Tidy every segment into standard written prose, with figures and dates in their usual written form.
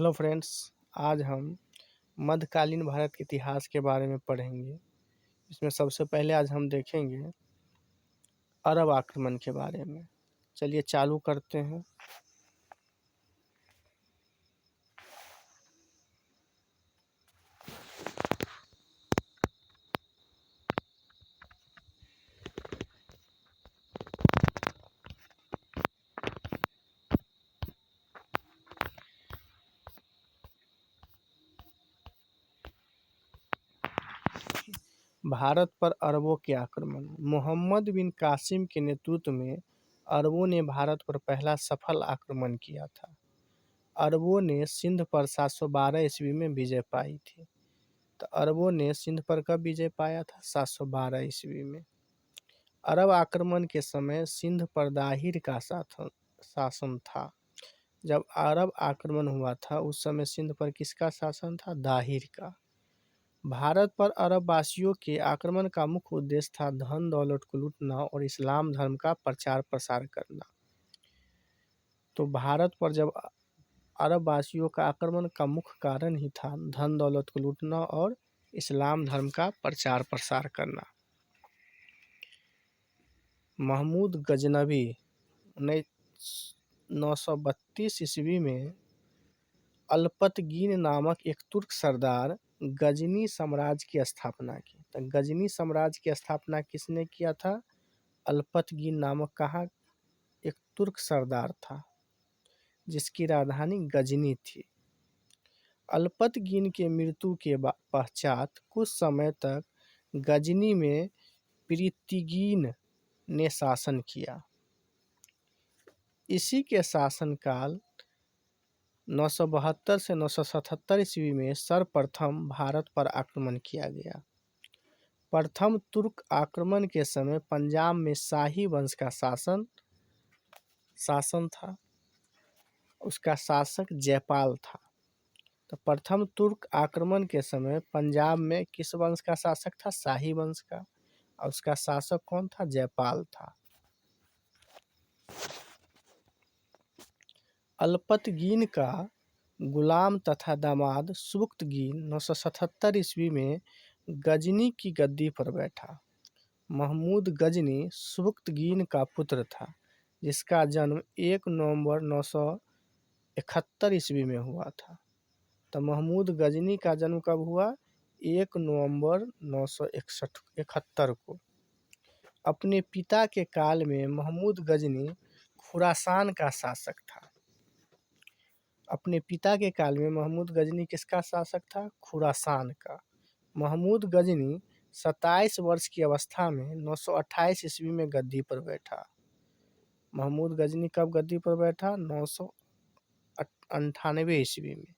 Hello friends, आज हम मध्यकालीन भारत के इतिहास के बारे में पढ़ेंगे। इसमें सबसे पहले आज हम देखेंगे अरब आक्रमण के बारे में। चलिए चालू करते हैं। भारत पर अरबों के आक्रमण। मोहम्मद बिन कासिम के नेतृत्व में अरबों ने भारत पर पहला सफल आक्रमण किया था। अरबों ने सिंध पर 712 ईस्वी में विजय पाई थी। तो अरबों ने सिंध पर कब विजय पाया था? 712 ईस्वी में। अरब आक्रमण के समय सिंध पर दाहिर का शासन था। जब अरब आक्रमण हुआ था उस समय सिंध पर किसका शासन था? दाहिर का। भारत पर अरब वासियों के आक्रमण का मुख्य उद्देश्य था धन दौलत को लूटना और इस्लाम धर्म का प्रचार प्रसार करना। तो भारत पर जब अरब वासियों का आक्रमण का मुख्य कारण ही था धन दौलत को लूटना और इस्लाम धर्म का प्रचार प्रसार करना। महमूद गजनवी 932 ईस्वी में अल्पतगीन नामक एक तुर्क सरदार गजनी साम्राज्य की स्थापना की। तो गजनी साम्राज्य की स्थापना किसने किया था? अल्पतगीन नामक कहाँ एक तुर्क सरदार था जिसकी राजधानी गजनी थी। अल्पतगीन के मृत्यु के पश्चात कुछ समय तक गजनी में पृथ्वीगीन ने शासन किया। इसी के शासनकाल 972 से 977 ईस्वी में सर्वप्रथम भारत पर आक्रमण किया गया। प्रथम तुर्क आक्रमण के समय पंजाब में शाही वंश का शासन था। उसका शासक जयपाल था। तो प्रथम तुर्क आक्रमण के समय पंजाब में किस वंश का शासक था? शाही वंश का। और उसका शासक कौन था? जयपाल था। अल्पतगीन का गुलाम तथा दामाद सुबुक्तगीन 977 ईस्वी में गजनी की गद्दी पर बैठा। महमूद गजनी सुबुक्तगीन का पुत्र था जिसका जन्म 1 नवंबर 971 ईस्वी में हुआ था। तो महमूद गजनी का जन्म कब हुआ? 1 नवंबर 971 को। अपने पिता के काल में महमूद गजनी खुरासान का शासक था। अपने पिता के काल में महमूद गजनी किसका शासक था? खुरासान का। महमूद गजनी 27 वर्ष की अवस्था में 928 ईस्वी में गद्दी पर बैठा। महमूद गजनी कब गद्दी पर बैठा? 998 ईस्वी में।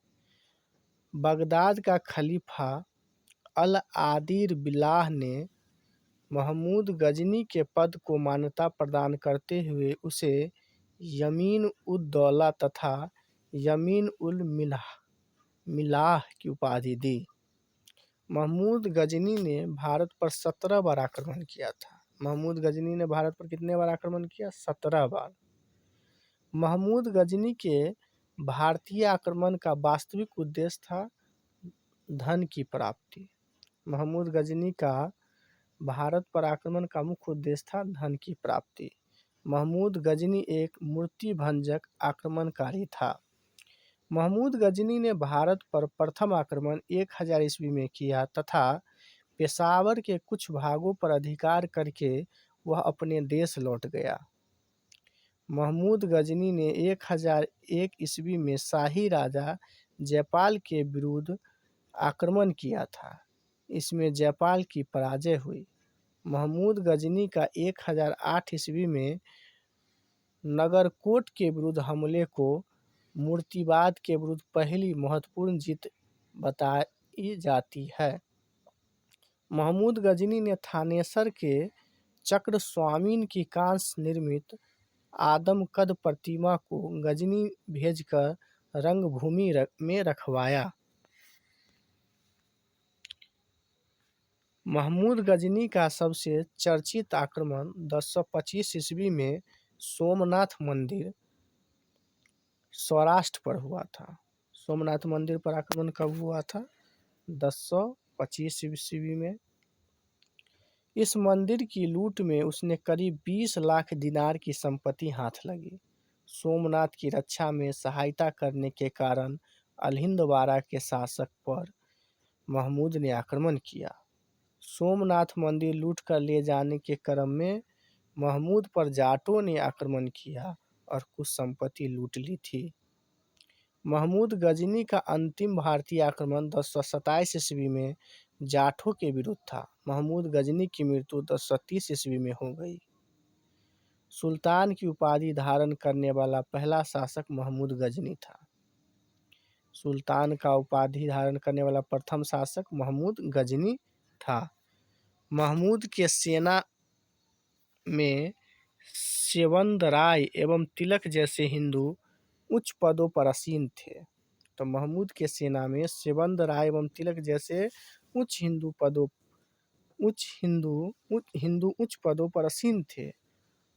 बगदाद का खलीफा अल आदिर बिलाह ने महमूद गजनी के पद को मान्यता प्रदान करते हुए उसे यमीन उद दौला तथा यमीन उल मिलाह की उपाधि दी। महमूद गजनी ने भारत पर 17 बार आक्रमण किया था। महमूद गजनी ने भारत पर कितने बार आक्रमण किया? 17 बार। महमूद गजनी के भारतीय आक्रमण का वास्तविक उद्देश्य था धन की प्राप्ति। महमूद गजनी का भारत पर आक्रमण का मुख्य उद्देश्य था धन की प्राप्ति। महमूद गजनी एक मूर्ति भंजक आक्रमणकारी था। महमूद गजनी ने भारत पर प्रथम आक्रमण 1000 ईस्वी में किया तथा पेशावर के कुछ भागों पर अधिकार करके वह अपने देश लौट गया। महमूद गजनी ने 1001 ईस्वी में शाही राजा जयपाल के विरुद्ध आक्रमण किया था। इसमें जयपाल की पराजय हुई। महमूद गजनी का 1008 ईस्वी में नगरकोट के विरुद्ध हमले को मूर्तिवाद के विरुद्ध पहली महत्वपूर्ण जीत बताई जाती है। महमूद गजनी ने थानेसर के चक्र स्वामीन की कांस्य निर्मित आदमकद प्रतिमा को गजनी भेजकर रंगभूमि में रखवाया। महमूद गजनी का सबसे चर्चित आक्रमण 1025 ईस्वी में सोमनाथ मंदिर सौराष्ट्र पर हुआ था। सोमनाथ मंदिर पर आक्रमण कब हुआ था? 1025 ईस्वी में। इस मंदिर की लूट में उसने करीब 20 लाख दिनार की संपत्ति हाथ लगी। सोमनाथ की रक्षा में सहायता करने के कारण अल्हिंदवारा के शासक पर महमूद ने आक्रमण किया। सोमनाथ मंदिर लूट कर ले जाने के क्रम में महमूद पर जाटों ने आक्रमण किया और कुछ संपत्ति लूट ली थी। महमूद गजनी का अंतिम भारतीय आक्रमण 1027 ईस्वी में जाठों के विरुद्ध था। महमूद गजनी की मृत्यु 1030 ईस्वी में हो गई। सुल्तान की उपाधि धारण करने वाला पहला शासक महमूद गजनी था। सुल्तान का उपाधि धारण करने वाला प्रथम शासक महमूद गजनी था। महमूद के सेना में सेवंद राय एवं तिलक जैसे हिंदू उच्च पदों पर आसीन थे। तो महमूद के सेना में सेवंद राय एवं तिलक जैसे उच्च पदों पर आसीन थे।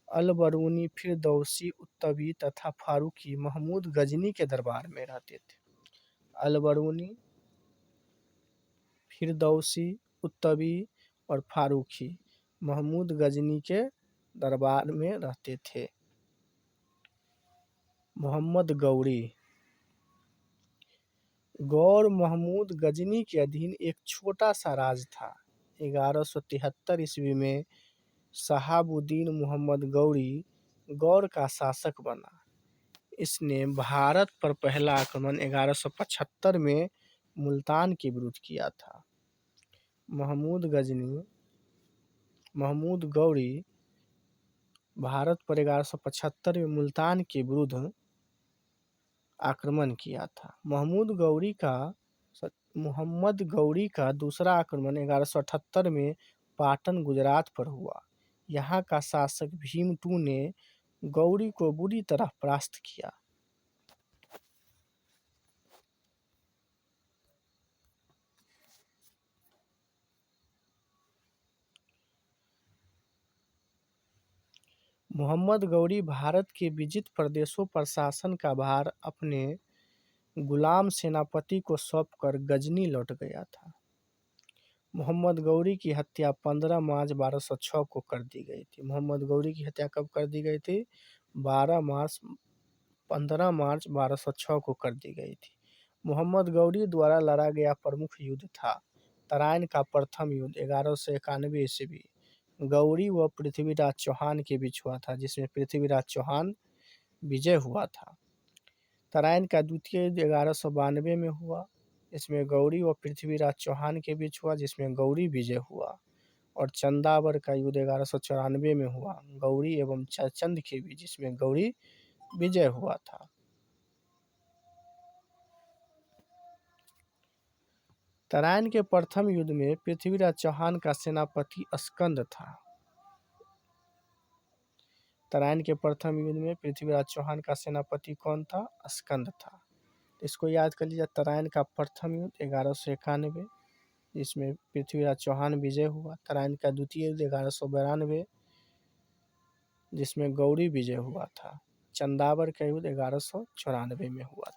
अलबरूनी, फिरदौसी, उत्तबी तथा फारूकी महमूद गजनी के दरबार में रहते थे। अलबरूनी, फिरदौसी, उत्तबी और फारूकी महमूद गजनी के दरबार में रहते थे। मोहम्मद गौरी। गौर महमूद गजनी के अधीन एक छोटा सा राज था। 1173 ईस्वी में शहाबुद्दीन मोहम्मद गौरी गौर का शासक बना। इसने भारत पर पहला आक्रमण 1175 में मुल्तान के विरुद्ध किया था। महमूद गौरी भारत पर 1175 में मुल्तान के विरुद्ध आक्रमण किया था। मोहम्मद गौरी का दूसरा आक्रमण 1178 में पाटन गुजरात पर हुआ। यहाँ का शासक भीमटू ने गौरी को बुरी तरह परास्त किया। मोहम्मद गौरी भारत के विजित प्रदेशों पर शासन का भार अपने गुलाम सेनापति को सौंपकर गजनी लौट गया था। मोहम्मद गौरी की हत्या 15 मार्च 1206 को कर दी गई थी। मोहम्मद गौरी की हत्या कब कर दी गई थी? 15 मार्च 1206 को कर दी गई थी। मोहम्मद गौरी द्वारा लड़ा गया प्रमुख युद्ध था तराइन का प्रथम युद्ध 1191 ईस्वी गौरी व पृथ्वीराज चौहान के बीच हुआ था, जिसमें पृथ्वीराज चौहान विजय हुआ था। तराइन का द्वितीय युद्ध 1192 में हुआ। इसमें गौरी व पृथ्वीराज चौहान के बीच हुआ, जिसमें गौरी विजय हुआ। और चंदावर का युद्ध 1194 में हुआ, गौरी एवं चंद के बीच, जिसमें गौरी विजय हुआ था। तराइन के प्रथम युद्ध में पृथ्वीराज चौहान का सेनापति स्कंद था। तराइन के प्रथम युद्ध में पृथ्वीराज चौहान का सेनापति कौन था? स्कंद था। इसको याद कर लीजिए। तराइन का प्रथम युद्ध 1191, जिसमें पृथ्वीराज चौहान विजय हुआ। तराइन का द्वितीय युद्ध 1192, जिसमें गौरी विजय हुआ था। चंदावर का युद्ध 1194 में हुआ था।